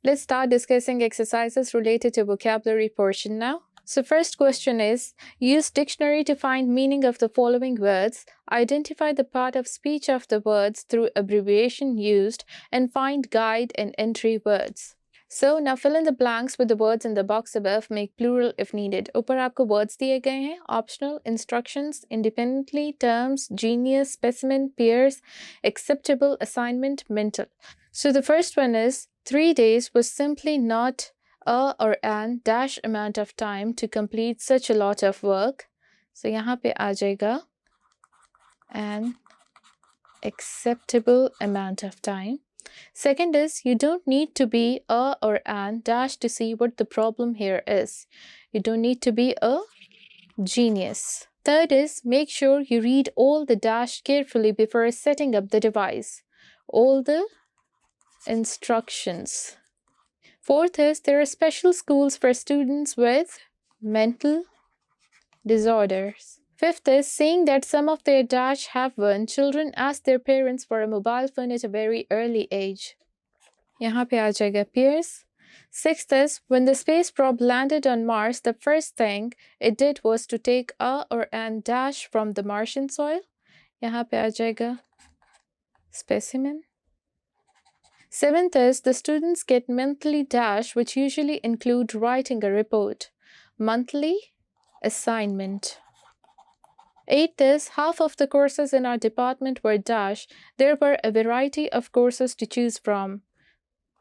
Let's start discussing exercises related to vocabulary portion now. So first question is, use dictionary to find meaning of the following words, identify the part of speech of the words through abbreviation used, and find guide and entry words. So now fill in the blanks with the words in the box above, make plural if needed. ऊपर आपको words दिए गए हैं, optional, instructions, independently, terms, genius, specimen, peers, acceptable, assignment, mental. So the first one is, 3 days was simply not a or an dash amount of time to complete such a lot of work. So यहाँ पे आ जाएगा an acceptable amount of time. Second is, you don't need to be a or an dash to see what the problem here is. You don't need to be a genius. Third is, make sure you read all the dash carefully before setting up the device. All the instructions. Fourth is, there are special schools for students with mental disorders. Fifth is, seeing that some of their dash have one, children ask their parents for a mobile phone at a very early age. यहाँ पे आ जाएगा peers. Sixth is, when the space probe landed on Mars, the first thing it did was to take a or an dash from the Martian soil. यहाँ पे आ जाएगा specimen. Seventh is, the students get monthly dash, which usually include writing a report. Monthly assignment. Eighth is, half of the courses in our department were dash. There were a variety of courses to choose from.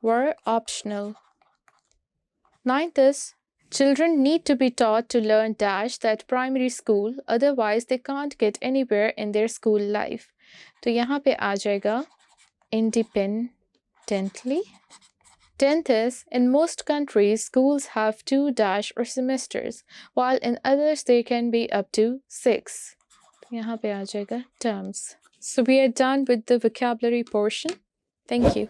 Were optional. Ninth is, children need to be taught to learn dash at primary school, otherwise they can't get anywhere in their school life. तो यहाँ पे आ जाएगा independently. 10th is, in most countries, schools have 2 dash or semesters, while in others there can be up to 6. यहाँ पे आ जाएगा terms. So we are done with the vocabulary portion. Thank you.